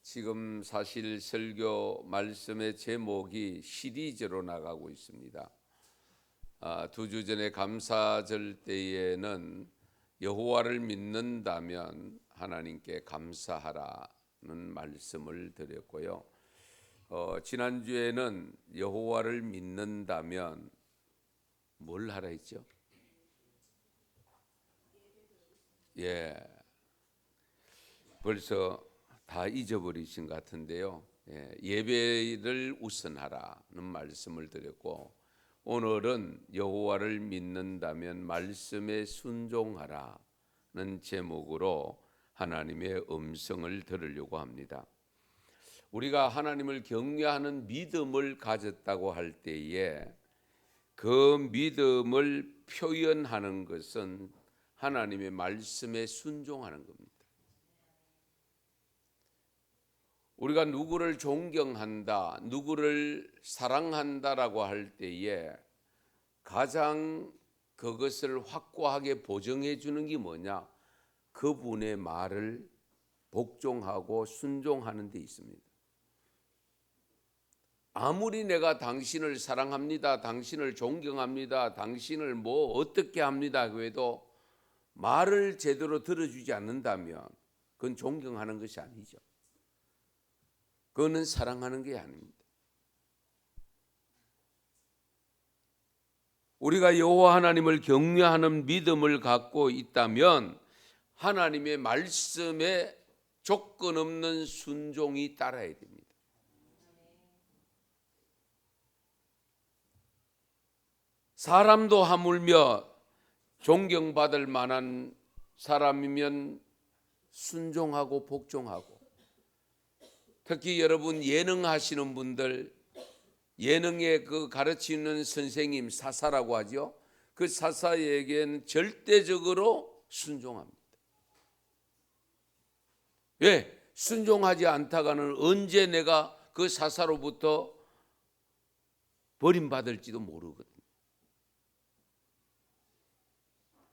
지금 사실 설교 말씀의 제목이 시리즈로 나가고 있습니다. 2주 전에 감사절 때에는 여호와를 믿는다면 하나님께 감사하라는 말씀을 드렸고요. 지난주에는 여호와를 믿는다면 뭘 하라 했죠? 벌써 다 잊어버리신 것 같은데요. 예배를 우선하라는 말씀을 드렸고, 오늘은 여호와를 믿는다면 말씀에 순종하라는 제목으로 하나님의 음성을 들으려고 합니다. 우리가 하나님을 경외하는 믿음을 가졌다고 할 때에 그 믿음을 표현하는 것은 하나님의 말씀에 순종하는 겁니다. 우리가 누구를 존경한다, 누구를 사랑한다라고 할 때에 가장 그것을 확고하게 보정해 주는 게 뭐냐? 그분의 말을 복종하고 순종하는 데 있습니다. 아무리 내가 당신을 사랑합니다, 당신을 존경합니다, 당신을 뭐 어떻게 합니다 그래도 말을 제대로 들어주지 않는다면 그건 존경하는 것이 아니죠. 그거는 사랑하는 게 아닙니다. 우리가 여호와 하나님을 경외하는 믿음을 갖고 있다면 하나님의 말씀에 조건 없는 순종이 따라야 됩니다. 사람도 하물며 존경받을 만한 사람이면 순종하고 복종하고, 특히 여러분 예능하시는 분들, 예능에 그 가르치는 선생님 사사라고 하죠. 그 사사에게는 절대적으로 순종합니다. 왜? 순종하지 않다가는 언제 내가 그 사사로부터 버림받을지도 모르거든요.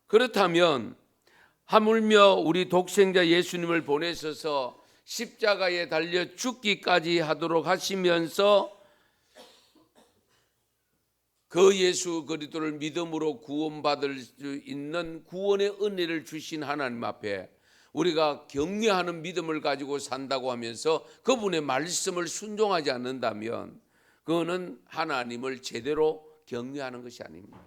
그렇다면 하물며 우리 독생자 예수님을 보내셔서 십자가에 달려 죽기까지 하도록 하시면서 그 예수 그리스도를 믿음으로 구원받을 수 있는 구원의 은혜를 주신 하나님 앞에 우리가 경외하는 믿음을 가지고 산다고 하면서 그분의 말씀을 순종하지 않는다면 그거는 하나님을 제대로 경외하는 것이 아닙니다.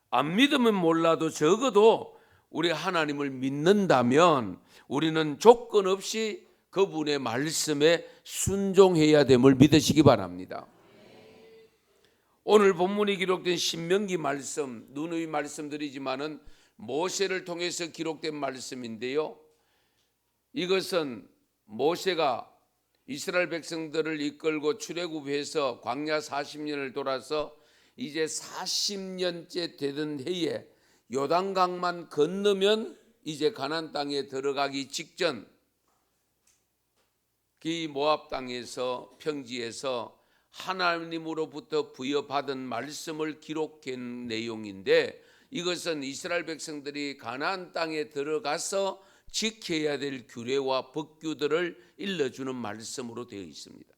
안 믿으면 몰라도 적어도 우리 하나님을 믿는다면 우리는 조건 없이 그분의 말씀에 순종해야 됨을 믿으시기 바랍니다. 오늘 본문이 기록된 신명기 말씀, 누누이 말씀드리지만은 모세를 통해서 기록된 말씀인데요. 이것은 모세가 이스라엘 백성들을 이끌고 출애굽해서 광야 40년을 돌아서 이제 40년째 되던 해에 요단강만 건너면 이제 가나안 땅에 들어가기 직전 그 모압 땅에서 평지에서 하나님으로부터 부여받은 말씀을 기록한 내용인데, 이것은 이스라엘 백성들이 가나안 땅에 들어가서 지켜야 될 규례와 법규들을 일러주는 말씀으로 되어 있습니다.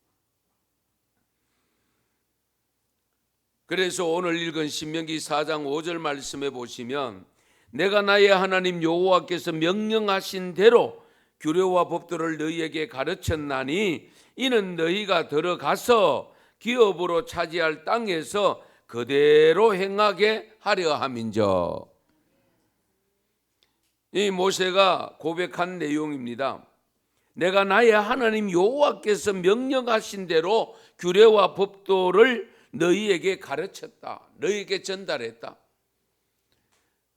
그래서 오늘 읽은 신명기 4장 5절 말씀에 보시면 내가 나의 하나님 여호와께서 명령하신 대로 규례와 법도를 너희에게 가르쳤나니 이는 너희가 들어가서 기업으로 차지할 땅에서 그대로 행하게 하려 함인저. 이 모세가 고백한 내용입니다. 내가 나의 하나님 여호와께서 명령하신 대로 규례와 법도를 너희에게 가르쳤다. 너희에게 전달했다.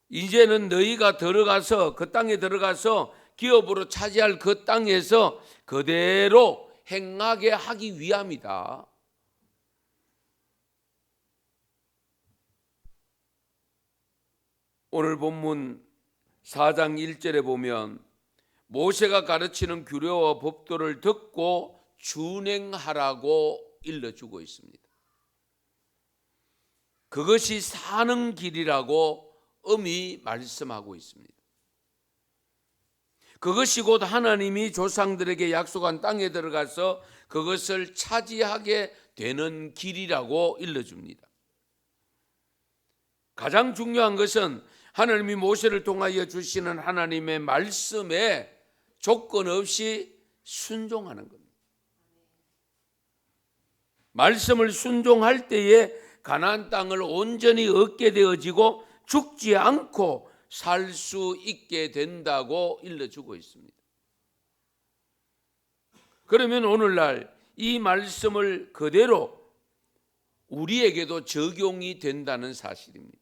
이제는 너희가 들어가서 그 땅에 들어가서 기업으로 차지할 그 땅에서 그대로 행하게 하기 위함이다. 오늘 본문 4장 1절에 보면 모세가 가르치는 규례와 법도를 듣고 준행하라고 일러주고 있습니다. 그것이 사는 길이라고 엄히 말씀하고 있습니다. 그것이 곧 하나님이 조상들에게 약속한 땅에 들어가서 그것을 차지하게 되는 길이라고 일러줍니다. 가장 중요한 것은 하나님이 모세를 통하여 주시는 하나님의 말씀에 조건 없이 순종하는 겁니다. 말씀을 순종할 때에 가나안 땅을 온전히 얻게 되어지고 죽지 않고 살 수 있게 된다고 일러주고 있습니다. 그러면 오늘날 이 말씀을 그대로 우리에게도 적용이 된다는 사실입니다.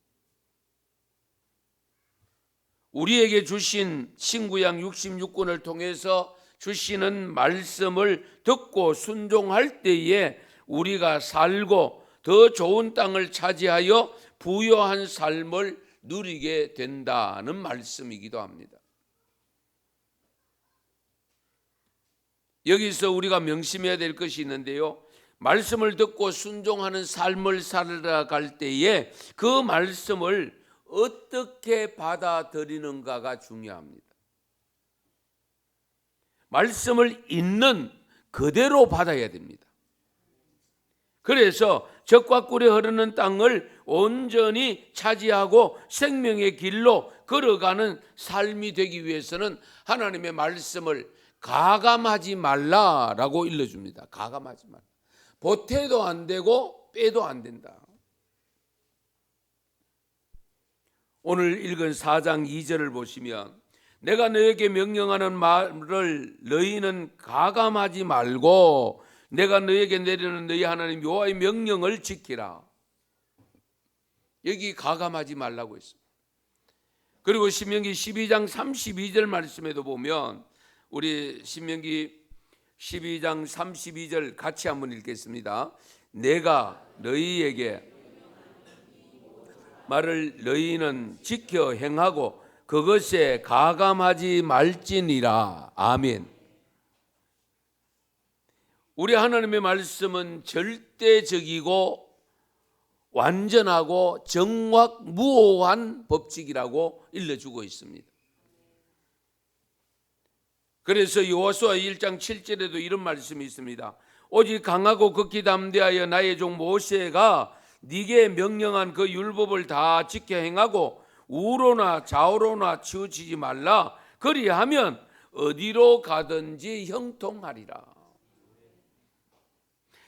우리에게 주신 신구약 66권을 통해서 주시는 말씀을 듣고 순종할 때에 우리가 살고 더 좋은 땅을 차지하여 부유한 삶을 누리게 된다는 말씀이기도 합니다. 여기서 우리가 명심해야 될 것이 있는데요. 말씀을 듣고 순종하는 삶을 살아갈 때에 그 말씀을 어떻게 받아들이는가가 중요합니다. 말씀을 있는 그대로 받아야 됩니다. 그래서 젖과 꿀이 흐르는 땅을 온전히 차지하고 생명의 길로 걸어가는 삶이 되기 위해서는 하나님의 말씀을 가감하지 말라라고 일러줍니다. 가감하지 말라. 보태도 안 되고 빼도 안 된다. 오늘 읽은 4장 2절을 보시면 내가 너에게 명령하는 말을 너희는 가감하지 말고 내가 너에게 내리는 너희 하나님 여호와의 명령을 지키라. 여기 가감하지 말라고 했습니다. 그리고 신명기 12장 32절 말씀에도 보면 우리 신명기 12장 32절 같이 한번 읽겠습니다. 내가 너희에게 말을 너희는 지켜 행하고 그것에 가감하지 말지니라. 아멘. 우리 하나님의 말씀은 절대적이고 완전하고 정확무오한 법칙이라고 일러주고 있습니다. 그래서 여호수아 1장 7절에도 이런 말씀이 있습니다. 오직 강하고 극히 담대하여 나의 종 모세가 네게 명령한 그 율법을 다 지켜 행하고 우로나 좌우로나 치우치지 말라. 그리하면 어디로 가든지 형통하리라.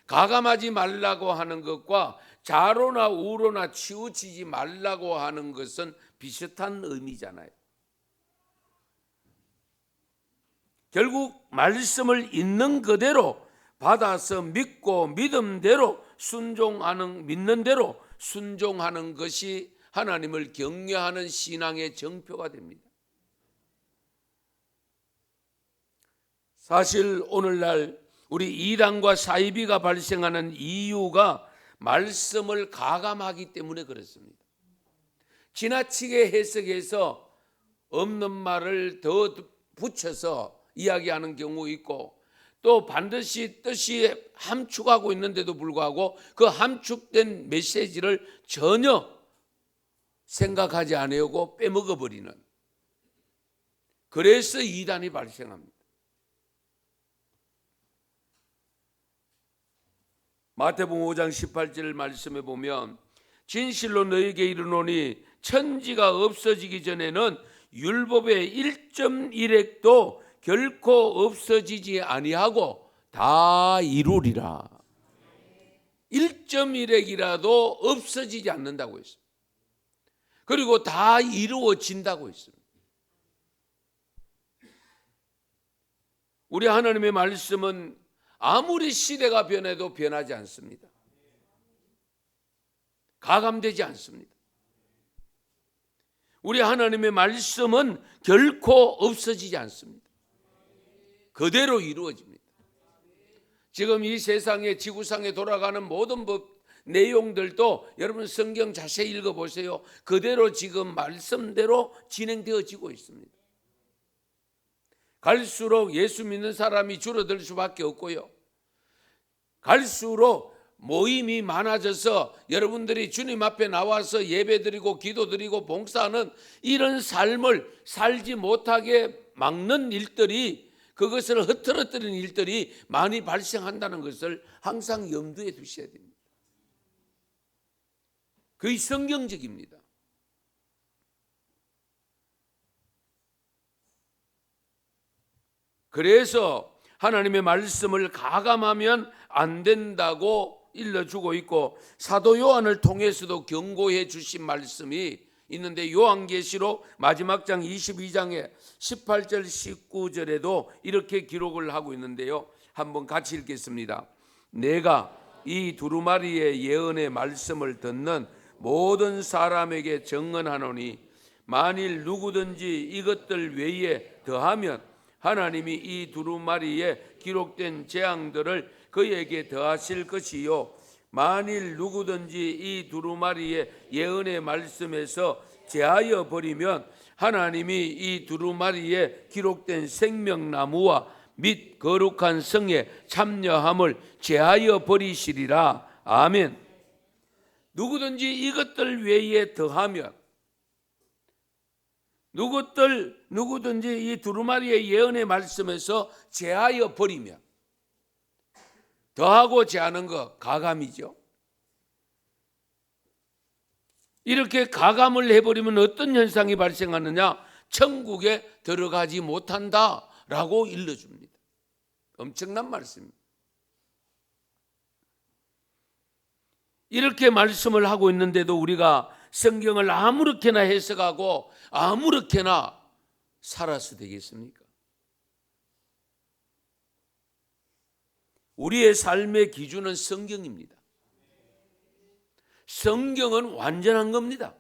가감하지 말라고 하는 것과 좌로나 우로나 치우치지 말라고 하는 것은 비슷한 의미잖아요. 결국 말씀을 있는 그대로 받아서 믿고 믿음대로 믿는 대로 순종하는 것이 하나님을 경외하는 신앙의 정표가 됩니다. 사실 오늘날 우리 이단과 사이비가 발생하는 이유가 말씀을 가감하기 때문에 그렇습니다. 지나치게 해석해서 없는 말을 더 붙여서 이야기하는 경우 있고 또 반드시 뜻이 함축하고 있는데도 불구하고 그 함축된 메시지를 전혀 생각하지 않으려고 빼먹어버리는, 그래서 이단이 발생합니다. 마태복음 5장 18절 말씀에 보면 진실로 너희에게 이르노니 천지가 없어지기 전에는 율법의 1.1획도 결코 없어지지 아니하고 다 이루리라. 1.1획이라도 없어지지 않는다고 했습니다. 그리고 다 이루어진다고 했습니다. 우리 하나님의 말씀은 아무리 시대가 변해도 변하지 않습니다. 가감되지 않습니다. 우리 하나님의 말씀은 결코 없어지지 않습니다. 그대로 이루어집니다. 지금 이 세상에 지구상에 돌아가는 모든 법 내용들도 여러분 성경 자세히 읽어보세요. 그대로 지금 말씀대로 진행되어지고 있습니다. 갈수록 예수 믿는 사람이 줄어들 수밖에 없고요. 갈수록 모임이 많아져서 여러분들이 주님 앞에 나와서 예배드리고 기도드리고 봉사하는 이런 삶을 살지 못하게 막는 일들이, 그것을 흐트러뜨리는 일들이 많이 발생한다는 것을 항상 염두에 두셔야 됩니다. 거의 성경적입니다. 그래서 하나님의 말씀을 가감하면 안 된다고 일러주고 있고, 사도 요한을 통해서도 경고해 주신 말씀이 있는데, 요한계시록 마지막 장 22장에 18절 19절에도 이렇게 기록을 하고 있는데요. 한번 같이 읽겠습니다. 내가 이 두루마리의 예언의 말씀을 듣는 모든 사람에게 증언하노니, 만일 누구든지 이것들 외에 더하면 하나님이 이 두루마리에 기록된 재앙들을 그에게 더하실 것이요, 만일 누구든지 이 두루마리의 예언의 말씀에서 제하여 버리면 하나님이 이 두루마리에 기록된 생명나무와 및 거룩한 성에 참여함을 제하여 버리시리라. 아멘. 누구든지 이것들 외에 더하면, 누구든지 이 두루마리의 예언의 말씀에서 제하여 버리면, 더하고 제하는 거 가감이죠. 이렇게 가감을 해버리면 어떤 현상이 발생하느냐? 천국에 들어가지 못한다라고 일러줍니다. 엄청난 말씀입니다. 이렇게 말씀을 하고 있는데도 우리가 성경을 아무렇게나 해석하고 아무렇게나 살아서 되겠습니까? 우리의 삶의 기준은 성경입니다. 성경은 완전한 겁니다.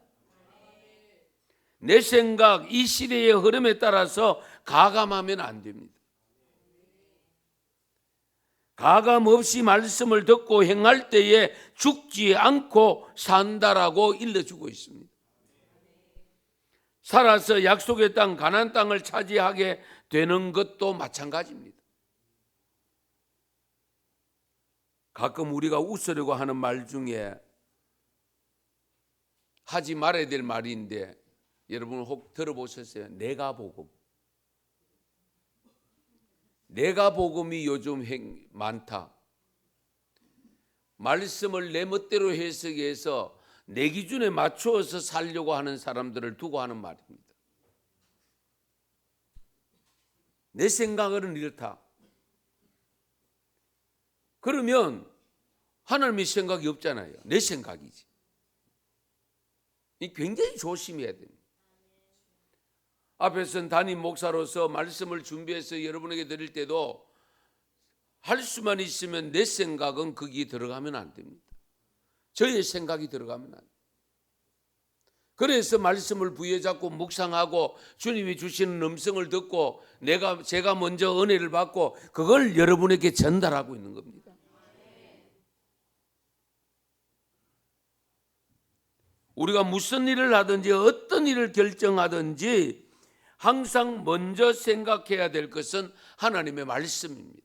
내 생각, 이 시대의 흐름에 따라서 가감하면 안 됩니다. 가감 없이 말씀을 듣고 행할 때에 죽지 않고 산다라고 일러주고 있습니다. 살아서 약속의 땅, 가나안 땅을 차지하게 되는 것도 마찬가지입니다. 가끔 우리가 웃으려고 하는 말 중에 하지 말아야 될 말인데, 여러분 혹 들어보셨어요? 내가 복음. 내가 복음이 요즘 많다. 말씀을 내 멋대로 해석해서 내 기준에 맞추어서 살려고 하는 사람들을 두고 하는 말입니다. 내 생각은 이렇다. 그러면 하나님의 생각이 없잖아요. 내 생각이지. 굉장히 조심해야 됩니다. 앞에서는 담임 목사로서 말씀을 준비해서 여러분에게 드릴 때도 할 수만 있으면 내 생각은 거기에 들어가면 안 됩니다. 저의 생각이 들어가면 안 됩니다. 그래서 말씀을 부여잡고 묵상하고 주님이 주시는 음성을 듣고 제가 먼저 은혜를 받고 그걸 여러분에게 전달하고 있는 겁니다. 우리가 무슨 일을 하든지 어떤 일을 결정하든지 항상 먼저 생각해야 될 것은 하나님의 말씀입니다.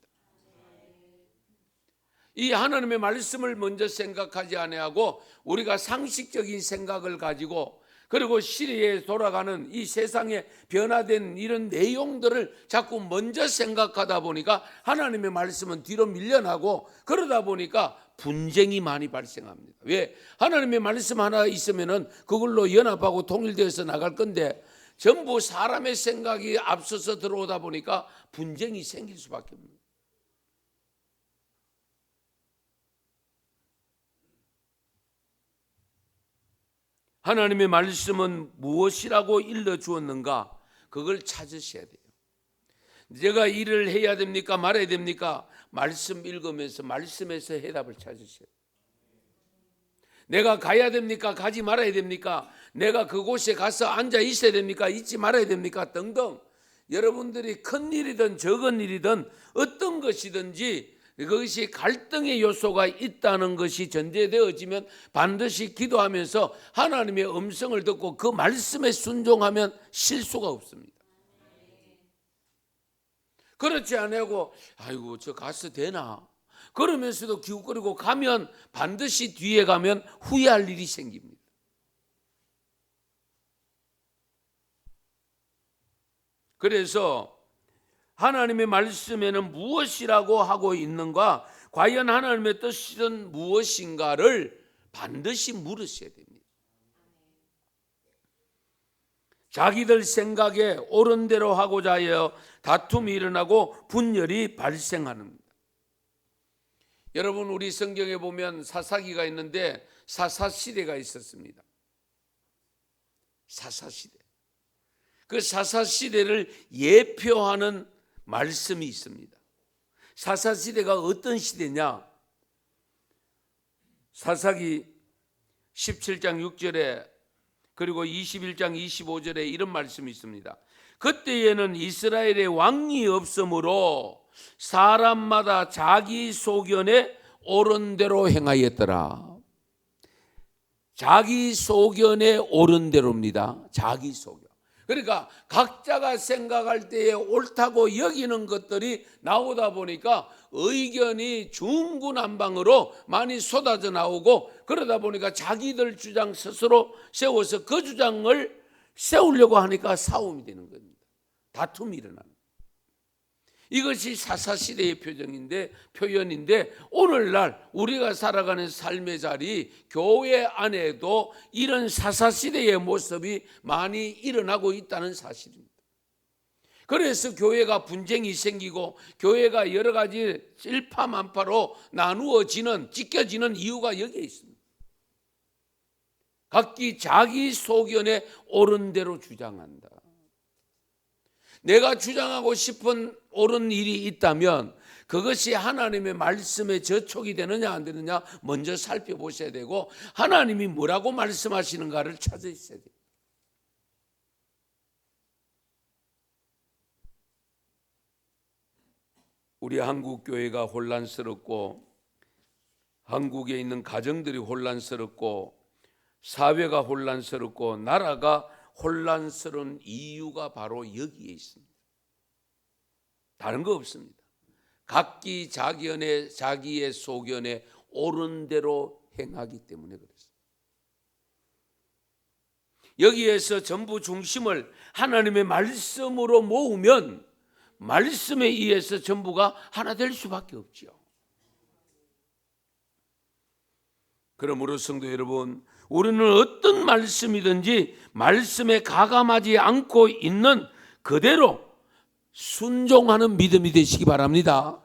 이 하나님의 말씀을 먼저 생각하지 아니하고 우리가 상식적인 생각을 가지고, 그리고 시대에 돌아가는 이 세상에 변화된 이런 내용들을 자꾸 먼저 생각하다 보니까 하나님의 말씀은 뒤로 밀려나고, 그러다 보니까 분쟁이 많이 발생합니다. 왜? 하나님의 말씀 하나 있으면은 그걸로 연합하고 통일되어서 나갈 건데 전부 사람의 생각이 앞서서 들어오다 보니까 분쟁이 생길 수밖에 없습니다. 하나님의 말씀은 무엇이라고 일러주었는가? 그걸 찾으셔야 돼요. 내가 일을 해야 됩니까? 말아야 됩니까? 말씀 읽으면서 말씀에서 해답을 찾으셔야 돼요. 내가 가야 됩니까? 가지 말아야 됩니까? 내가 그곳에 가서 앉아 있어야 됩니까? 있지 말아야 됩니까? 등등. 여러분들이 큰 일이든 적은 일이든 어떤 것이든지 그것이 갈등의 요소가 있다는 것이 전제되어지면 반드시 기도하면서 하나님의 음성을 듣고 그 말씀에 순종하면 실수가 없습니다. 그렇지 않고 아이고 저 가서 되나? 그러면서도 기웃거리고 가면 반드시 뒤에 가면 후회할 일이 생깁니다. 그래서 하나님의 말씀에는 무엇이라고 하고 있는가, 과연 하나님의 뜻은 무엇인가를 반드시 물으셔야 됩니다. 자기들 생각에 옳은 대로 하고자 하여 다툼이 일어나고 분열이 발생합니다. 여러분, 우리 성경에 보면 사사기가 있는데 사사시대가 있었습니다. 사사시대. 그 사사시대를 예표하는 말씀이 있습니다. 사사시대가 어떤 시대냐? 사사기 17장 6절에 그리고 21장 25절에 이런 말씀이 있습니다. 그때에는 이스라엘의 왕이 없으므로 사람마다 자기 소견에 옳은 대로 행하였더라. 자기 소견에 옳은 대로입니다. 자기 소견. 그러니까 각자가 생각할 때에 옳다고 여기는 것들이 나오다 보니까 의견이 중구난방으로 많이 쏟아져 나오고, 그러다 보니까 자기들 주장 스스로 세워서 그 주장을 세우려고 하니까 싸움이 되는 겁니다. 다툼이 일어나는. 이것이 사사시대의 표현인데 오늘날 우리가 살아가는 삶의 자리, 교회 안에도 이런 사사시대의 모습이 많이 일어나고 있다는 사실입니다. 그래서 교회가 분쟁이 생기고 교회가 여러 가지 일파만파로 나누어지는, 찢겨지는 이유가 여기에 있습니다. 각기 자기 소견에 옳은 대로 주장한다. 내가 주장하고 싶은 옳은 일이 있다면 그것이 하나님의 말씀에 저촉이 되느냐 안 되느냐 먼저 살펴보셔야 되고, 하나님이 뭐라고 말씀하시는가를 찾으셔야 돼요. 우리 한국 교회가 혼란스럽고, 한국에 있는 가정들이 혼란스럽고, 사회가 혼란스럽고, 나라가 혼란스러운 이유가 바로 여기에 있습니다. 다른 거 없습니다. 각기 자기의 소견에 옳은 대로 행하기 때문에 그렇습니다. 여기에서 전부 중심을 하나님의 말씀으로 모으면 말씀에 의해서 전부가 하나 될 수밖에 없죠. 그러므로 성도 여러분, 우리는 어떤 말씀이든지 말씀에 가감하지 않고 있는 그대로 순종하는 믿음이 되시기 바랍니다.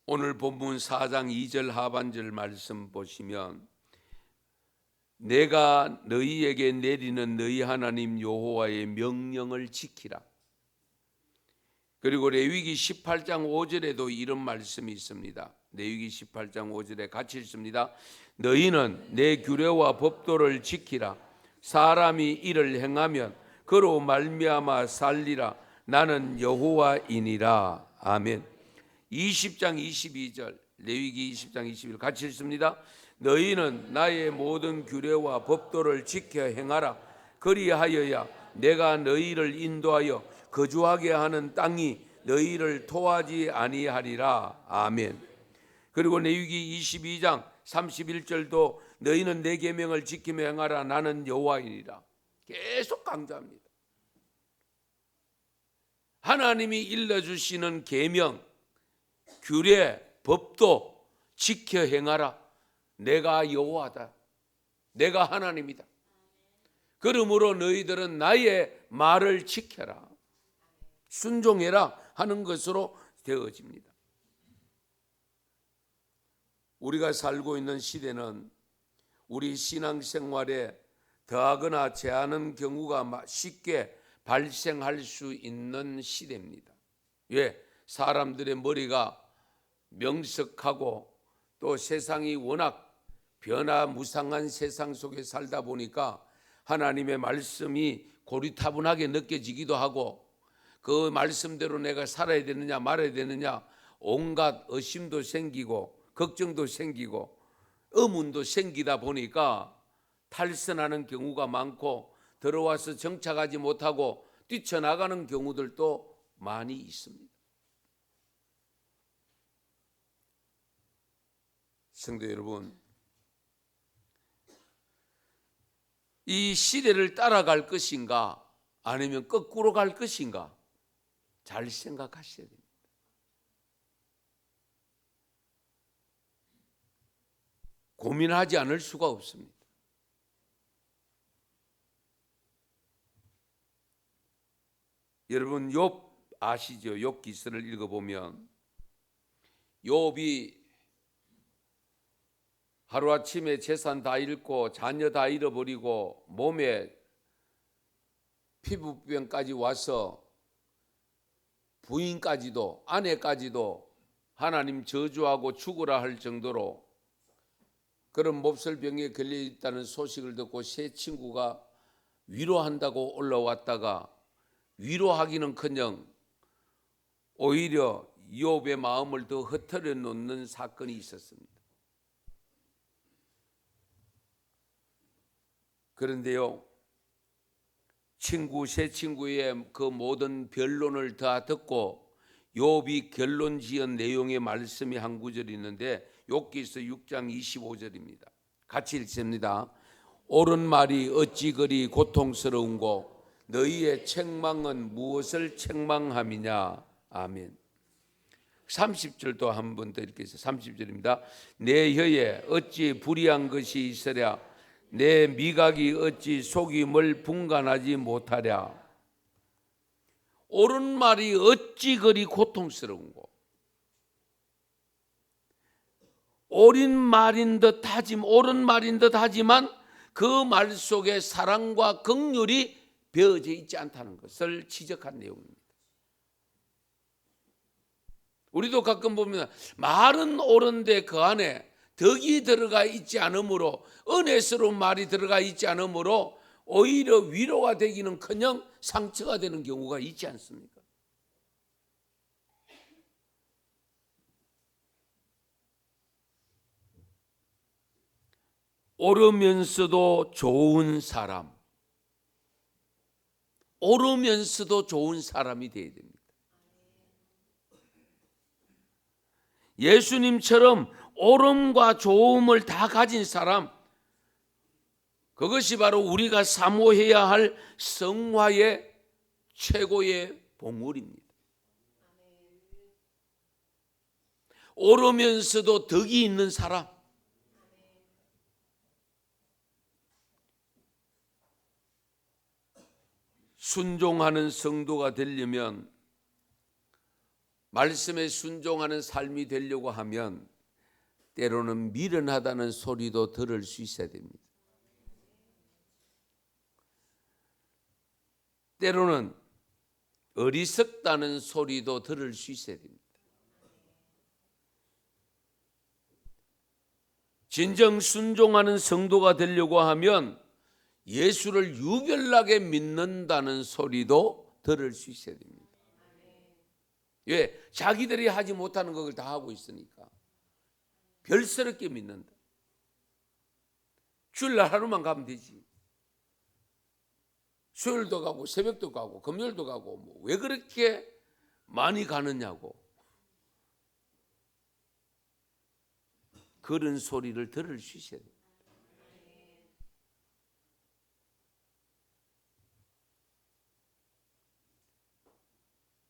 오늘 본문 4장 2절 하반절 말씀 보시면, 내가 너희에게 내리는 너희 하나님 여호와의 명령을 지키라. 그리고 레위기 18장 5절에도 이런 말씀이 있습니다. 레위기 18장 5절에 같이 읽습니다. 너희는 내 규례와 법도를 지키라. 사람이 이를 행하면 그로 말미암아 살리라. 나는 여호와이니라. 아멘. 20장 22절, 레위기 20장 22절 같이 읽습니다. 너희는 나의 모든 규례와 법도를 지켜 행하라. 그리하여야 내가 너희를 인도하여 거주하게 하는 땅이 너희를 토하지 아니하리라. 아멘. 그리고 레위기 22장 31절도 너희는 내 계명을 지키며 행하라. 나는 여호와이니라. 계속 강조합니다. 하나님이 일러주시는 계명, 규례, 법도 지켜 행하라. 내가 여호와다. 내가 하나님이다. 그러므로 너희들은 나의 말을 지켜라. 순종해라 하는 것으로 되어집니다. 우리가 살고 있는 시대는 우리 신앙생활에 더하거나 제하는 경우가 쉽게 발생할 수 있는 시대입니다. 왜? 사람들의 머리가 명석하고 또 세상이 워낙 변화무쌍한 세상 속에 살다 보니까 하나님의 말씀이 고리타분하게 느껴지기도 하고, 그 말씀대로 내가 살아야 되느냐 말아야 되느냐 온갖 의심도 생기고 걱정도 생기고 의문도 생기다 보니까 탈선하는 경우가 많고, 들어와서 정착하지 못하고 뛰쳐나가는 경우들도 많이 있습니다. 성도 여러분, 이 시대를 따라갈 것인가 아니면 거꾸로 갈 것인가 잘 생각하셔야 됩니다. 고민하지 않을 수가 없습니다. 여러분 욥 아시죠? 욥 기서를 읽어보면 욥이 하루아침에 재산 다 잃고 자녀 다 잃어버리고 몸에 피부병까지 와서 부인까지도 아내까지도 하나님 저주하고 죽으라 할 정도로 그런 몹쓸병에 걸려있다는 소식을 듣고 세 친구가 위로한다고 올라왔다가 위로하기는커녕 오히려 욥의 마음을 더 흩어려 놓는 사건이 있었습니다. 그런데요, 세 친구의 그 모든 변론을 다 듣고 욥이 결론 지은 내용의 말씀이 한 구절이 있는데 욥기서 6장 25절입니다. 같이 읽습니다. 옳은 말이 어찌 그리 고통스러운고 너희의 책망은 무엇을 책망함이냐. 아멘. 30절도 한 번 더 읽겠습니다. 30절입니다. 내 혀에 어찌 불의한 것이 있으랴. 내 미각이 어찌 속임을 분간하지 못하랴. 옳은 말이 어찌 그리 고통스러운고. 옳은 말인 듯 하지만 그 말 속에 사랑과 긍휼이 배어져 있지 않다는 것을 지적한 내용입니다. 우리도 가끔 보면 말은 옳은데 그 안에 덕이 들어가 있지 않으므로 은혜스러운 말이 들어가 있지 않으므로 오히려 위로가 되기는커녕 상처가 되는 경우가 있지 않습니까? 옳으면서도 좋은 사람, 옳으면서도 좋은 사람이 되어야 됩니다. 예수님처럼 옳음과 좋음을 다 가진 사람, 그것이 바로 우리가 사모해야 할 성화의 최고의 보물입니다. 옳으면서도 덕이 있는 사람, 순종하는 성도가 되려면, 말씀에 순종하는 삶이 되려고 하면 때로는 미련하다는 소리도 들을 수 있어야 됩니다. 때로는 어리석다는 소리도 들을 수 있어야 됩니다. 진정 순종하는 성도가 되려고 하면 예수를 유별나게 믿는다는 소리도 들을 수 있어야 됩니다. 왜? 자기들이 하지 못하는 것을 다 하고 있으니까 별스럽게 믿는다. 주일날 하루만 가면 되지. 수요일도 가고 새벽도 가고 금요일도 가고 왜 그렇게 많이 가느냐고 그런 소리를 들을 수 있어야 돼요.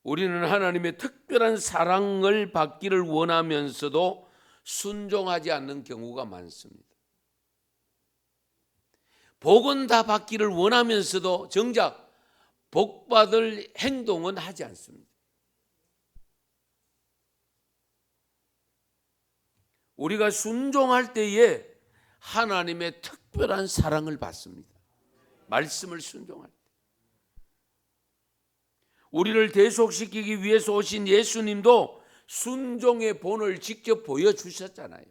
우리는 하나님의 특별한 사랑을 받기를 원하면서도 순종하지 않는 경우가 많습니다. 복은 다 받기를 원하면서도 정작 복받을 행동은 하지 않습니다. 우리가 순종할 때에 하나님의 특별한 사랑을 받습니다. 말씀을 순종할 때. 우리를 대속시키기 위해서 오신 예수님도 순종의 본을 직접 보여주셨잖아요.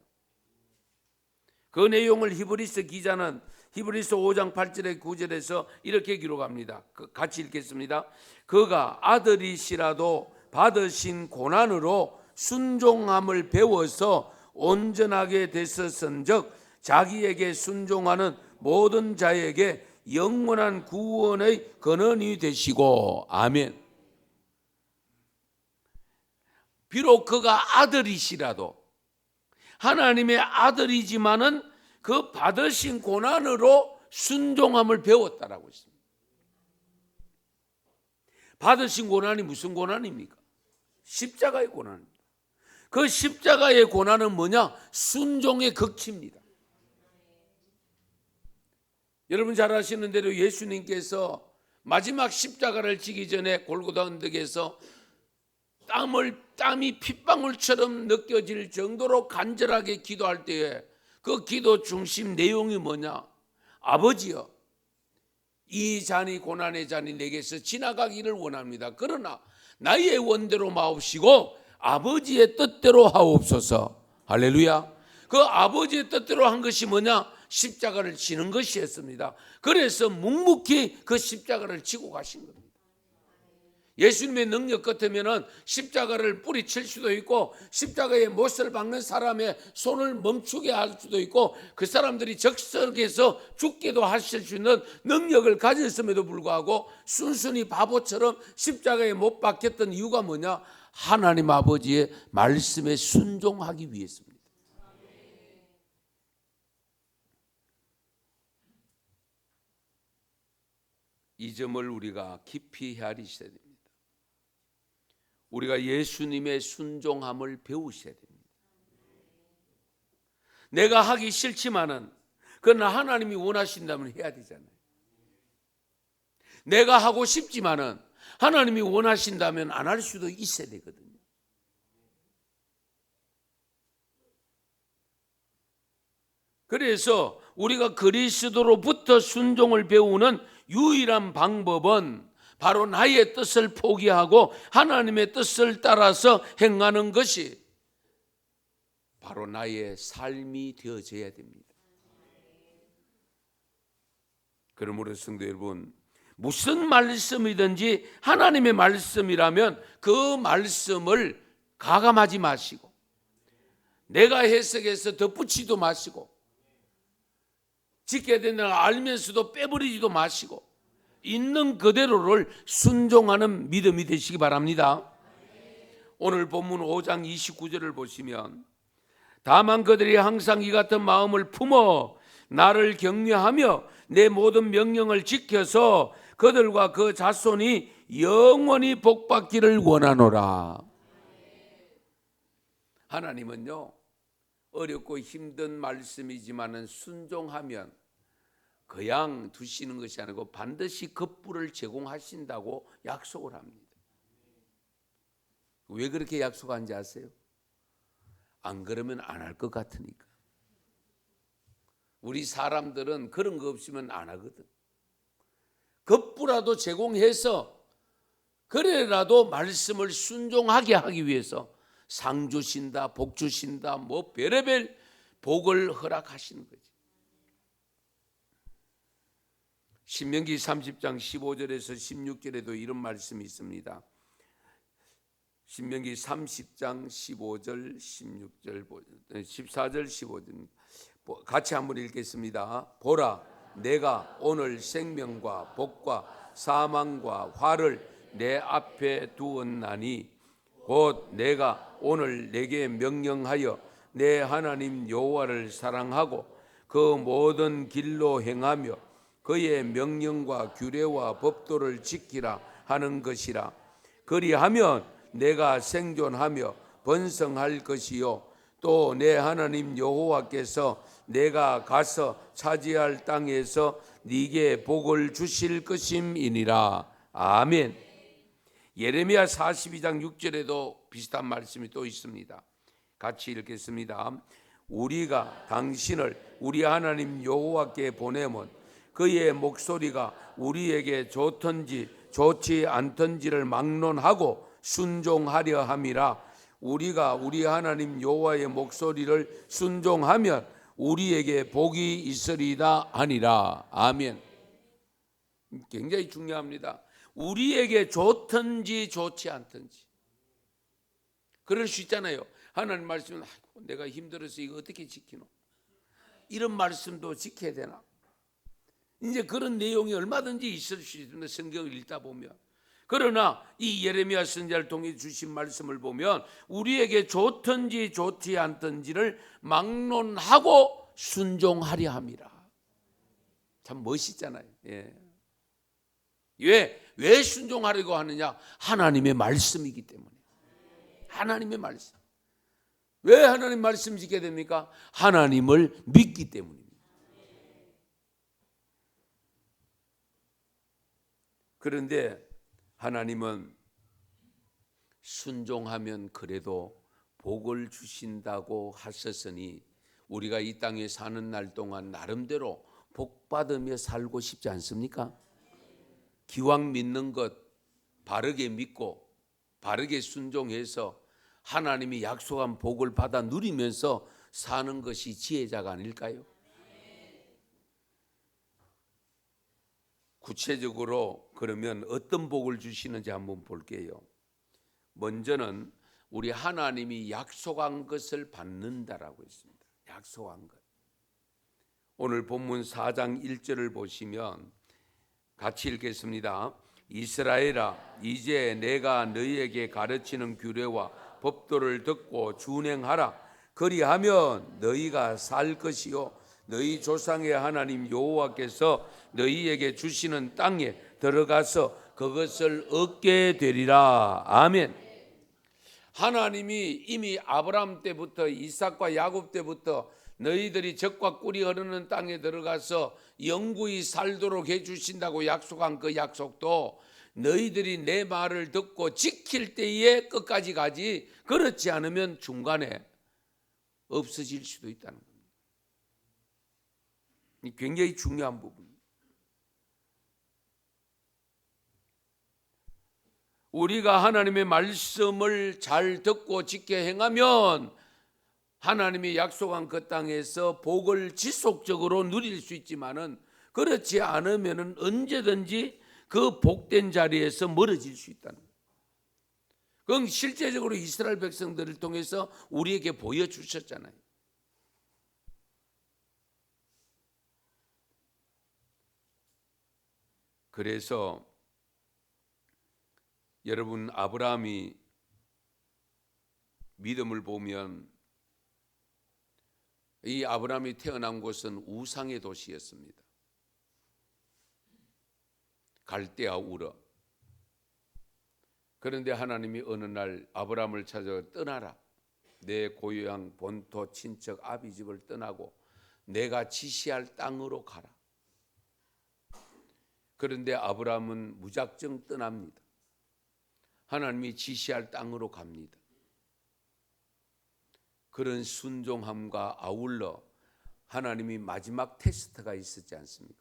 그 내용을 히브리서 기자는 히브리서 5장 8절에 9절에서 이렇게 기록합니다. 같이 읽겠습니다. 그가 아들이시라도 받으신 고난으로 순종함을 배워서 온전하게 됐었은즉 자기에게 순종하는 모든 자에게 영원한 구원의 근원이 되시고. 아멘. 비록 그가 아들이시라도 하나님의 아들이지만은 그 받으신 고난으로 순종함을 배웠다라고 했습니다. 받으신 고난이 무슨 고난입니까? 십자가의 고난입니다. 그 십자가의 고난은 뭐냐? 순종의 극치입니다. 여러분 잘 아시는 대로 예수님께서 마지막 십자가를 지기 전에 골고다 언덕에서 땀이 핏방울처럼 느껴질 정도로 간절하게 기도할 때에 그 기도 중심 내용이 뭐냐? 아버지여, 이 잔이 고난의 잔이 내게서 지나가기를 원합니다. 그러나 나의 원대로 마옵시고 아버지의 뜻대로 하옵소서. 할렐루야. 그 아버지의 뜻대로 한 것이 뭐냐? 십자가를 지는 것이었습니다. 그래서 묵묵히 그 십자가를 지고 가신 겁니다. 예수님의 능력 같으면 십자가를 뿌리칠 수도 있고 십자가에 못을 박는 사람의 손을 멈추게 할 수도 있고 그 사람들이 적석에서 죽게도 하실 수 있는 능력을 가졌음에도 불구하고 순순히 바보처럼 십자가에 못 박혔던 이유가 뭐냐? 하나님 아버지의 말씀에 순종하기 위해서입니다. 이 점을 우리가 깊이 헤아리셔야 됩니다. 우리가 예수님의 순종함을 배우셔야 됩니다. 내가 하기 싫지만은 그러나 하나님이 원하신다면 해야 되잖아요. 내가 하고 싶지만은 하나님이 원하신다면 안 할 수도 있어야 되거든요. 그래서 우리가 그리스도로부터 순종을 배우는 유일한 방법은 바로 나의 뜻을 포기하고 하나님의 뜻을 따라서 행하는 것이 바로 나의 삶이 되어져야 됩니다. 그러므로 성도 여러분, 무슨 말씀이든지 하나님의 말씀이라면 그 말씀을 가감하지 마시고 내가 해석해서 덧붙이지도 마시고 지켜야 된다는 걸 알면서도 빼버리지도 마시고 있는 그대로를 순종하는 믿음이 되시기 바랍니다. 오늘 본문 5장 29절을 보시면 다만 그들이 항상 이 같은 마음을 품어 나를 격려하며 내 모든 명령을 지켜서 그들과 그 자손이 영원히 복받기를 원하노라. 하나님은요, 어렵고 힘든 말씀이지만은 순종하면 그냥 두시는 것이 아니고 반드시 급부를 제공하신다고 약속을 합니다. 왜 그렇게 약속한지 아세요? 안 그러면 안 할 것 같으니까. 우리 사람들은 그런 거 없으면 안 하거든. 급부라도 제공해서 그래라도 말씀을 순종하게 하기 위해서 상 주신다, 복 주신다, 뭐 별의별 복을 허락하시는 거지. 신명기 30장 15절에서 16절에도 이런 말씀이 있습니다. 신명기 30장 15절, 16절, 14절, 15절 같이 한번 읽겠습니다. 보라, 내가 오늘 생명과 복과 사망과 화를 내 앞에 두었나니 곧 내가 오늘 내게 명령하여 내 하나님 여호와를 사랑하고 그 모든 길로 행하며 그의 명령과 규례와 법도를 지키라 하는 것이라. 그리하면 내가 생존하며 번성할 것이요 또 내 하나님 여호와께서 내가 가서 차지할 땅에서 네게 복을 주실 것임이니라. 아멘. 예레미야 42장 6절에도 비슷한 말씀이 또 있습니다. 같이 읽겠습니다. 우리가 당신을 우리 하나님 여호와께 보내면 그의 목소리가 우리에게 좋든지 좋지 않든지를 막론하고 순종하려 함이라. 우리가 우리 하나님 여호와의 목소리를 순종하면 우리에게 복이 있으리다 하니라. 아멘. 굉장히 중요합니다. 우리에게 좋든지 좋지 않든지. 그럴 수 있잖아요. 하나님 말씀은 내가 힘들어서 이거 어떻게 지키노? 이런 말씀도 지켜야 되나? 이제 그런 내용이 얼마든지 있을 수 있습니다. 성경을 읽다 보면. 그러나 이 예레미야 선지자를 통해 주신 말씀을 보면 우리에게 좋든지 좋지 않든지를 막론하고 순종하려 함이라. 참 멋있잖아요. 예. 왜 순종하려고 하느냐? 하나님의 말씀이기 때문에. 하나님의 말씀. 왜 하나님 말씀 지켜야 됩니까? 하나님을 믿기 때문입니다. 그런데 하나님은 순종하면 그래도 복을 주신다고 하셨으니 우리가 이 땅에 사는 날 동안 나름대로 복 받으며 살고 싶지 않습니까? 기왕 믿는 것 바르게 믿고 바르게 순종해서 하나님이 약속한 복을 받아 누리면서 사는 것이 지혜자가 아닐까요? 구체적으로 그러면 어떤 복을 주시는지 한번 볼게요. 먼저는 우리 하나님이 약속한 것을 받는다라고 했습니다. 약속한 것. 오늘 본문 4장 1절을 보시면 같이 읽겠습니다. 이스라엘아, 이제 내가 너희에게 가르치는 규례와 법도를 듣고 준행하라. 그리하면 너희가 살 것이요 너희 조상의 하나님 여호와께서 너희에게 주시는 땅에 들어가서 그것을 얻게 되리라. 아멘. 하나님이 이미 아브라함 때부터 이삭과 야곱 때부터 너희들이 젖과 꿀이 흐르는 땅에 들어가서 영구히 살도록 해주신다고 약속한 그 약속도 너희들이 내 말을 듣고 지킬 때에 끝까지 가지, 그렇지 않으면 중간에 없어질 수도 있다는 겁니다. 굉장히 중요한 부분입니다. 우리가 하나님의 말씀을 잘 듣고 지켜 행하면 하나님이 약속한 그 땅에서 복을 지속적으로 누릴 수 있지만은 그렇지 않으면은 언제든지 그 복된 자리에서 멀어질 수 있다는 거예요. 그건 실제적으로 이스라엘 백성들을 통해서 우리에게 보여주셨잖아요. 그래서 여러분, 아브라함이 믿음을 보면 이 아브라함이 태어난 곳은 우상의 도시였습니다. 갈대아 우르. 그런데 하나님이 어느 날 아브라함을 찾아 떠나라. 내 고향 본토 친척 아비집을 떠나고 내가 지시할 땅으로 가라. 그런데 아브라함은 무작정 떠납니다. 하나님이 지시할 땅으로 갑니다. 그런 순종함과 아울러 하나님이 마지막 테스트가 있었지 않습니까?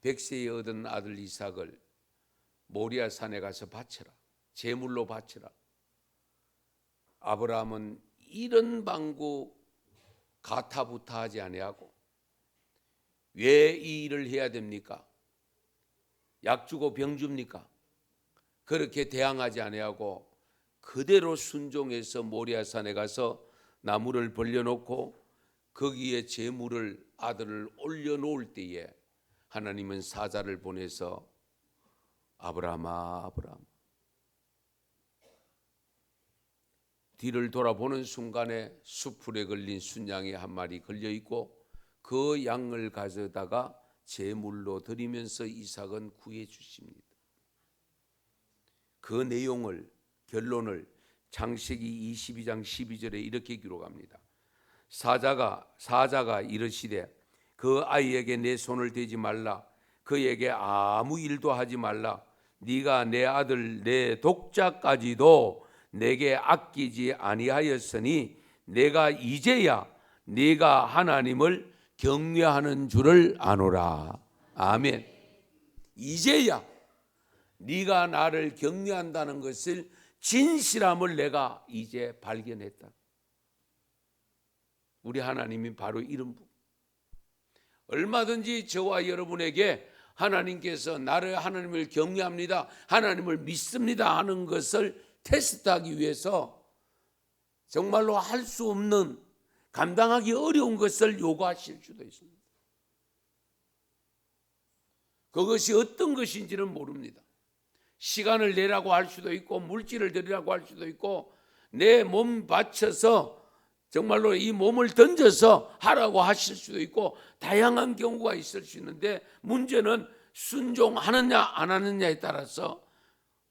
100세에 얻은 아들 이삭을 모리아 산에 가서 바쳐라. 제물로 바쳐라. 아브라함은 이런 방구 가타부타하지 아니하고 왜 이 일을 해야 됩니까? 약 주고 병 줍니까? 그렇게 대항하지 아니하고 그대로 순종해서 모리아산에 가서 나무를 벌려놓고 거기에 제물을 아들을 올려놓을 때에 하나님은 사자를 보내서 아브라함아 아브라함, 뒤를 돌아보는 순간에 수풀에 걸린 순양이 한 마리 걸려있고 그 양을 가져다가 제물로 드리면서 이삭은 구해 주십니다. 그 내용을, 결론을 창세기 22장 12절에 이렇게 기록합니다. 사자가 이르시되 그 아이에게 내 손을 대지 말라. 그에게 아무 일도 하지 말라. 네가 내 아들 내 독자까지도 내게 아끼지 아니하였으니 내가 이제야 네가 하나님을 경외하는 줄을 아노라. 아멘. 이제야 네가 나를 경외한다는 것을, 진실함을 내가 이제 발견했다. 우리 하나님이 바로 이런 분. 얼마든지 저와 여러분에게 하나님께서 나를, 하나님을 경외합니다, 하나님을 믿습니다 하는 것을 테스트하기 위해서 정말로 할 수 없는, 감당하기 어려운 것을 요구하실 수도 있습니다. 그것이 어떤 것인지는 모릅니다. 시간을 내라고 할 수도 있고 물질을 드리라고 할 수도 있고 내 몸 바쳐서 정말로 이 몸을 던져서 하라고 하실 수도 있고 다양한 경우가 있을 수 있는데, 문제는 순종하느냐 안 하느냐에 따라서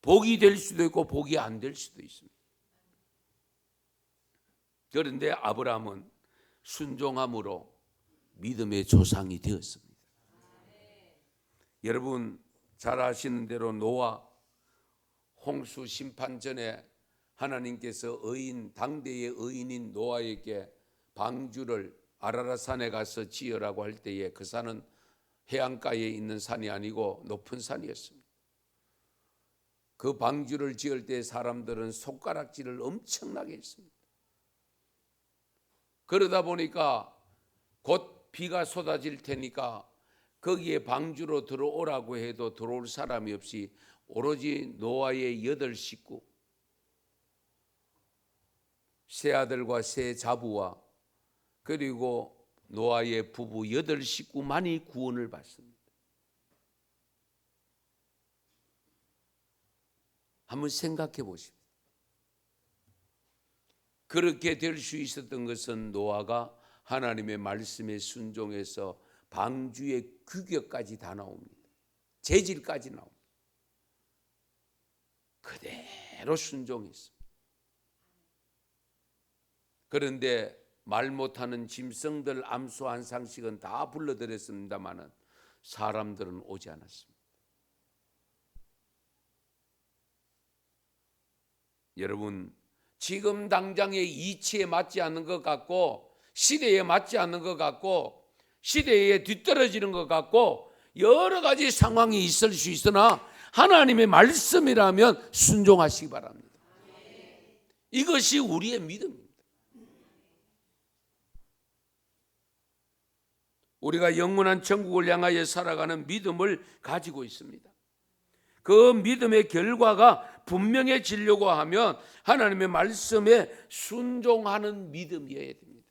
복이 될 수도 있고 복이 안 될 수도 있습니다. 그런데 아브라함은 순종함으로 믿음의 조상이 되었습니다. 여러분 잘 아시는 대로 노아 홍수 심판 전에 하나님께서 당대의 의인인 노아에게 방주를 아라랏산에 가서 지으라고 할 때에 그 산은 해안가에 있는 산이 아니고 높은 산이었습니다. 그 방주를 지을 때 사람들은 손가락질을 엄청나게 했습니다. 그러다 보니까 곧 비가 쏟아질 테니까 거기에 방주로 들어오라고 해도 들어올 사람이 없이 오로지 노아의 8 식구, 세 아들과 세 자부와 그리고 노아의 부부 8 식구만이 구원을 받습니다. 한번 생각해 보십시오. 그렇게 될 수 있었던 것은 노아가 하나님의 말씀에 순종해서 방주의 규격까지 다 나옵니다. 재질까지 나옵니다. 그대로 순종했습니다. 그런데 말 못하는 짐승들 암수 상씩은 다 불러들였습니다마는 사람들은 오지 않았습니다. 여러분, 지금 당장의 이치에 맞지 않는 것 같고 시대에 맞지 않는 것 같고 시대에 뒤떨어지는 것 같고 여러 가지 상황이 있을 수 있으나 하나님의 말씀이라면 순종하시기 바랍니다. 이것이 우리의 믿음입니다. 우리가 영원한 천국을 향하여 살아가는 믿음을 가지고 있습니다. 그 믿음의 결과가 분명해지려고 하면 하나님의 말씀에 순종하는 믿음이어야 됩니다.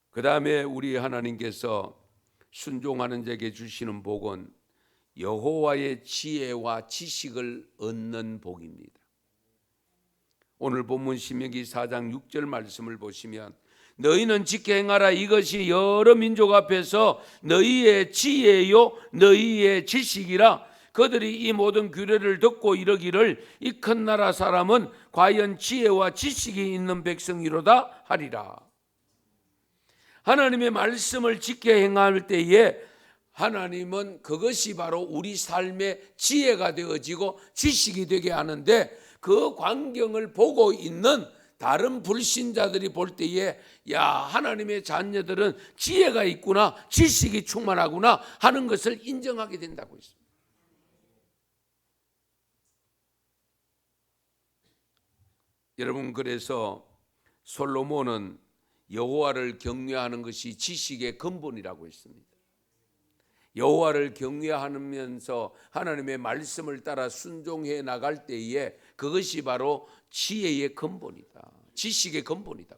그 다음에 우리 하나님께서 순종하는 자에게 주시는 복은 여호와의 지혜와 지식을 얻는 복입니다. 오늘 본문 신명기 4장 6절 말씀을 보시면 너희는 지켜 행하라. 이것이 여러 민족 앞에서 너희의 지혜요 너희의 지식이라. 그들이 이 모든 규례를 듣고 이르기를 이 큰 나라 사람은 과연 지혜와 지식이 있는 백성이로다 하리라. 하나님의 말씀을 지켜 행할 때에 하나님은 그것이 바로 우리 삶의 지혜가 되어지고 지식이 되게 하는데, 그 광경을 보고 있는 다른 불신자들이 볼 때에 야, 하나님의 자녀들은 지혜가 있구나, 지식이 충만하구나 하는 것을 인정하게 된다고 했습니다. 여러분, 그래서 솔로몬은 여호와를 경외하는 것이 지식의 근본이라고 했습니다. 여호와를 경외하면서 하나님의 말씀을 따라 순종해 나갈 때에 그것이 바로 지혜의 근본이다, 지식의 근본이다.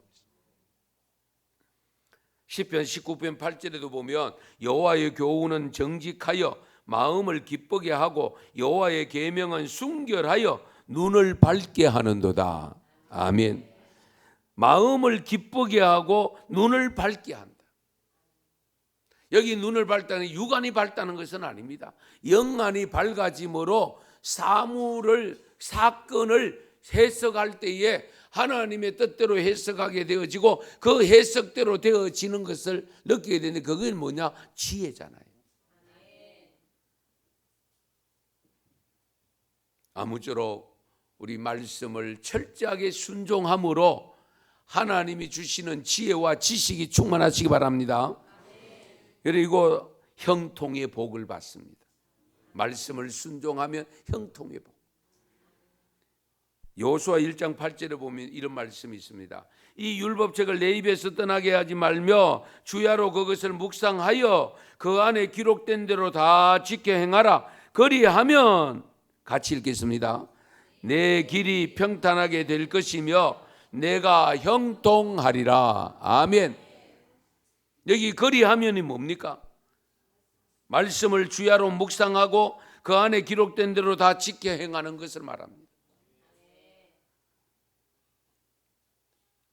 시편 19편 8절에도 보면 여호와의 교훈은 정직하여 마음을 기쁘게 하고 여호와의 계명은 순결하여 눈을 밝게 하는도다. 아멘. 마음을 기쁘게 하고 눈을 밝게 한다. 여기 눈을 밝다는 육안이 밝다는 것은 아닙니다. 영안이 밝아짐으로 사건을 해석할 때에 하나님의 뜻대로 해석하게 되어지고 그 해석대로 되어지는 것을 느끼게 되는데, 그게 뭐냐? 지혜잖아요. 아무쪼록 우리 말씀을 철저하게 순종함으로 하나님이 주시는 지혜와 지식이 충만하시기 바랍니다. 그리고 형통의 복을 받습니다. 말씀을 순종하면 형통의 복. 여호수아 1장 8절에 보면 이런 말씀이 있습니다. 이 율법책을 내 입에서 떠나게 하지 말며 주야로 그것을 묵상하여 그 안에 기록된 대로 다 지켜 행하라. 그리하면, 같이 읽겠습니다. 내 길이 평탄하게 될 것이며 내가 형통하리라. 아멘. 여기 그리하면이 뭡니까? 말씀을 주야로 묵상하고 그 안에 기록된 대로 다 지켜 행하는 것을 말합니다.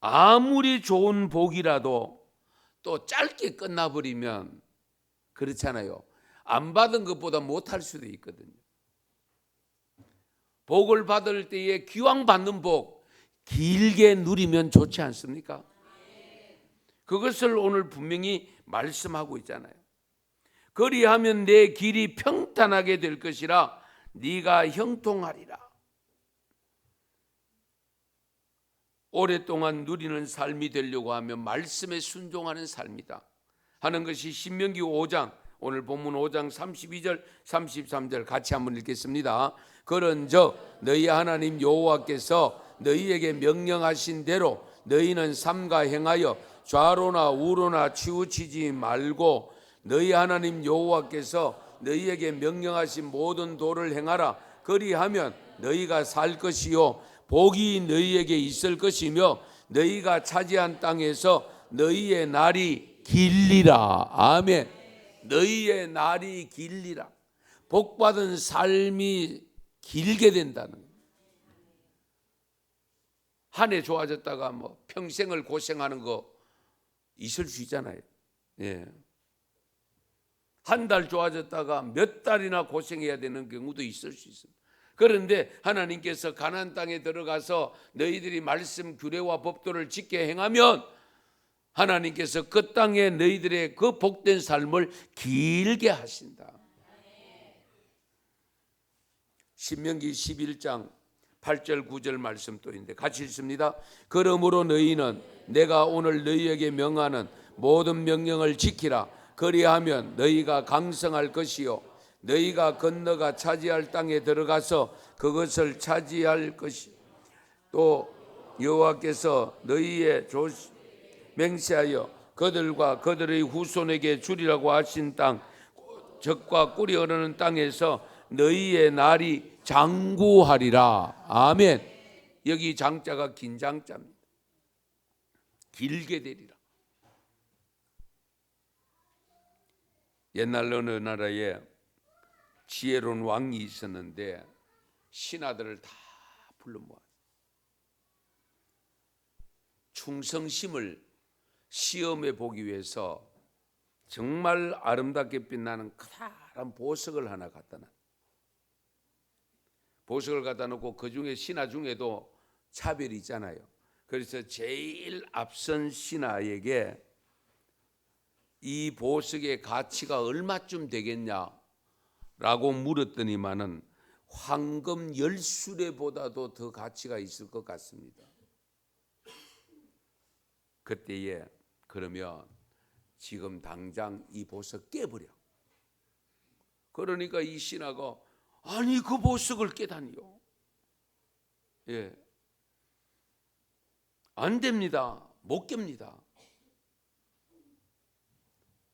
아무리 좋은 복이라도 또 짧게 끝나버리면 그렇잖아요. 안 받은 것보다 못할 수도 있거든요. 복을 받을 때에 기왕 받는 복 길게 누리면 좋지 않습니까? 그것을 오늘 분명히 말씀하고 있잖아요. 그리하면 내 길이 평탄하게 될 것이라 네가 형통하리라. 오랫동안 누리는 삶이 되려고 하면 말씀에 순종하는 삶이다 하는 것이 신명기 5장, 오늘 본문 5장 32절 33절 같이 한번 읽겠습니다. 그런즉 너희 하나님 여호와께서 너희에게 명령하신 대로 너희는 삼가 행하여 좌로나 우로나 치우치지 말고 너희 하나님 여호와께서 너희에게 명령하신 모든 도를 행하라. 그리하면 너희가 살 것이요 복이 너희에게 있을 것이며 너희가 차지한 땅에서 너희의 날이 길리라. 아멘. 너희의 날이 길리라. 복받은 삶이 길게 된다는 거예요. 한 해 좋아졌다가 뭐 평생을 고생하는 거 있을 수 있잖아요. 예. 한 달 좋아졌다가 몇 달이나 고생해야 되는 경우도 있을 수 있습니다. 그런데 하나님께서 가나안 땅에 들어가서 너희들이 말씀 규례와 법도를 지켜 행하면 하나님께서 그 땅에 너희들의 그 복된 삶을 길게 하신다. 신명기 11장 8절 9절 말씀 또 있는데 같이 읽습니다. 그러므로 너희는 내가 오늘 너희에게 명하는 모든 명령을 지키라. 그리하면 너희가 강성할 것이요 너희가 건너가 차지할 땅에 들어가서 그것을 차지할 것이 또 여호와께서 너희의 맹세하여 그들과 그들의 후손에게 주리라고 하신 땅 젖과 꿀이 흐르는 땅에서 너희의 날이 장구하리라. 아멘. 여기 장자가 긴 장자입니다. 길게 되리라. 옛날 어느 나라에 지혜로운 왕이 있었는데 신하들을 다 불러 모았어요. 충성심을 시험해 보기 위해서 정말 아름답게 빛나는 커다란 보석을 하나 갖다 놨어요. 보석을 갖다 놓고 그 중에 신하 중에도 차별이 있잖아요. 그래서 제일 앞선 신하에게 이 보석의 가치가 얼마쯤 되겠냐라고 물었더니만은 황금 10수레보다도 더 가치가 있을 것 같습니다. 그때에 그러면 지금 당장 이 보석 깨버려. 그러니까 이 신하가 아니 그 보석을 깨다니요. 예, 안 됩니다. 못 깹니다.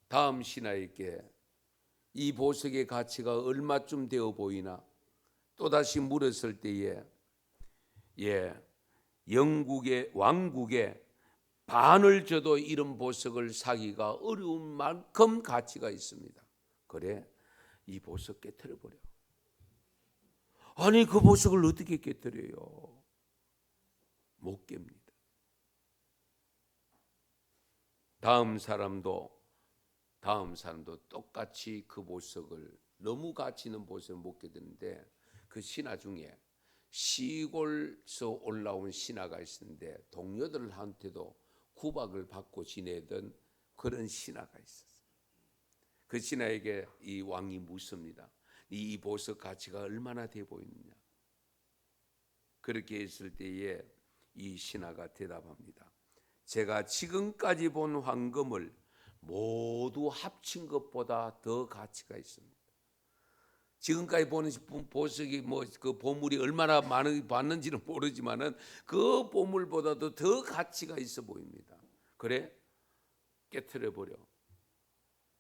다음 신하에게 이 보석의 가치가 얼마쯤 되어 보이나 또다시 물었을 때에 영국의 왕국의 반을 줘도 이런 보석을 사기가 어려운 만큼 가치가 있습니다. 그래 이 보석 깨트려버려. 아니 그 보석을 어떻게 깨트려요? 못 깹니다. 다음 사람도 똑같이 그 보석을 너무 가치 있는 보석을 못 깨드는데 그 신하 중에 시골에서 올라온 신하가 있었는데 동료들한테도 구박을 받고 지내던 그런 신하가 있었어요. 그 신하에게 이 왕이 묻습니다. 이 보석 가치가 얼마나 돼 보이느냐. 그렇게 했을 때에 이 신하가 대답합니다. 제가 지금까지 본 황금을 모두 합친 것보다 더 가치가 있습니다. 지금까지 보는 보석이 그 보물이 얼마나 많은지는 모르지만은 그 보물보다도 더 가치가 있어 보입니다. 그래 깨트려 버려.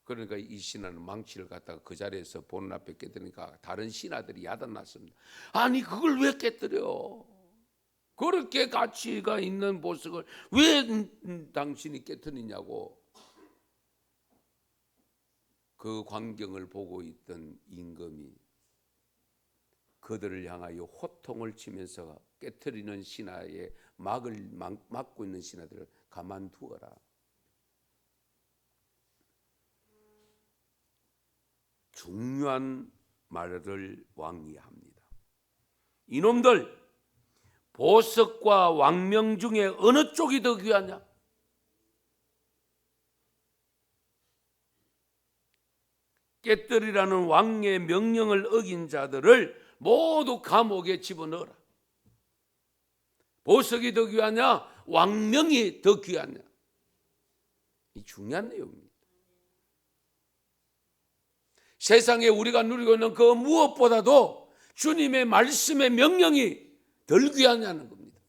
그러니까 이 신하는 망치를 갖다가 그 자리에서 보는 앞에 깨뜨리니까 다른 신하들이 야단났습니다. 아니 그걸 왜 깨뜨려? 그렇게 가치가 있는 보석을 왜 당신이 깨뜨리냐고. 그 광경을 보고 있던 임금이 그들을 향하여 호통을 치면서 깨트리는 신하의 막을 막고 있는 신하들을 가만두어라. 중요한 말을 왕이 합니다. 이놈들, 보석과 왕명 중에 어느 쪽이 더 귀하냐? 깨뜨리라는 왕의 명령을 어긴 자들을 모두 감옥에 집어넣어라. 보석이 더 귀하냐? 왕명이 더 귀하냐? 이 중요한 내용입니다. 세상에 우리가 누리고 있는 그 무엇보다도 주님의 말씀의 명령이 덜 귀하냐는 겁니다.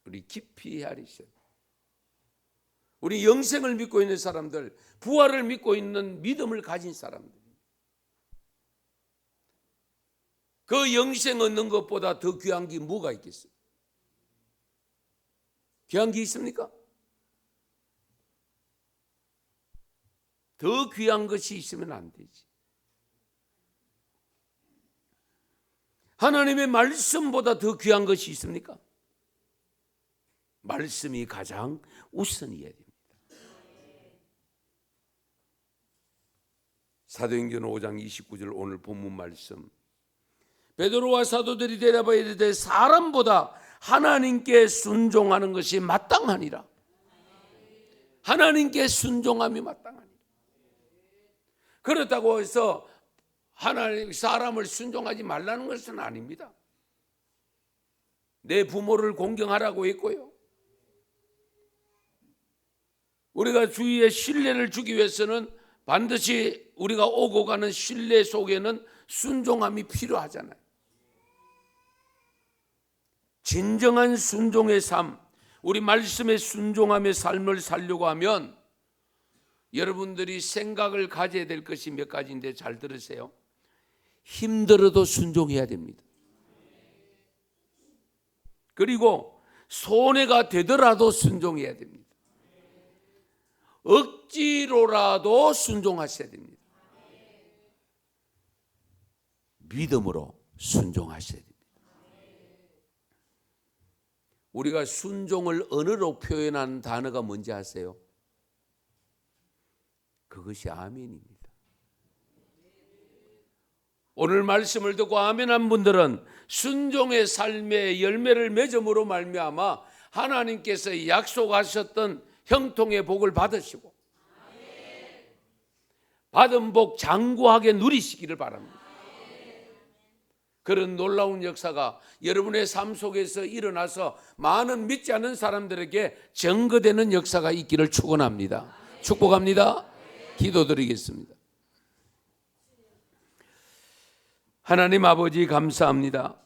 우리 깊이 헤아리셔야 돼요. 우리 영생을 믿고 있는 사람들, 부활을 믿고 있는 믿음을 가진 사람들, 그 영생 얻는 것보다 더 귀한 게 뭐가 있겠어요? 귀한 게 있습니까? 더 귀한 것이 있으면 안 되지. 하나님의 말씀보다 더 귀한 것이 있습니까? 말씀이 가장 우선이어야 됩니다. 사도행전 5장 29절 오늘 본문 말씀, 베드로와 사도들이 대답하여 이르되 사람보다 하나님께 순종하는 것이 마땅하니라. 하나님께 순종함이 마땅하니라. 그렇다고 해서 하나님 사람을 순종하지 말라는 것은 아닙니다. 내 부모를 공경하라고 했고요. 우리가 주위에 신뢰를 주기 위해서는 반드시 우리가 오고 가는 신뢰 속에는 순종함이 필요하잖아요. 진정한 순종의 삶, 우리 말씀에 순종함의 삶을 살려고 하면 여러분들이 생각을 가져야 될 것이 몇 가지인데 잘 들으세요. 힘들어도 순종해야 됩니다. 그리고 손해가 되더라도 순종해야 됩니다. 억지로라도 순종하셔야 됩니다. 믿음으로 순종하셔야 됩니다. 우리가 순종을 언어로 표현하는 단어가 뭔지 아세요? 그것이 아멘입니다. 오늘 말씀을 듣고 아멘한 분들은 순종의 삶의 열매를 맺음으로 말미암아 하나님께서 약속하셨던 형통의 복을 받으시고 받은 복 장구하게 누리시기를 바랍니다. 그런 놀라운 역사가 여러분의 삶 속에서 일어나서 많은 믿지 않는 사람들에게 증거되는 역사가 있기를 축원합니다. 축복합니다. 기도드리겠습니다. 하나님 아버지 감사합니다.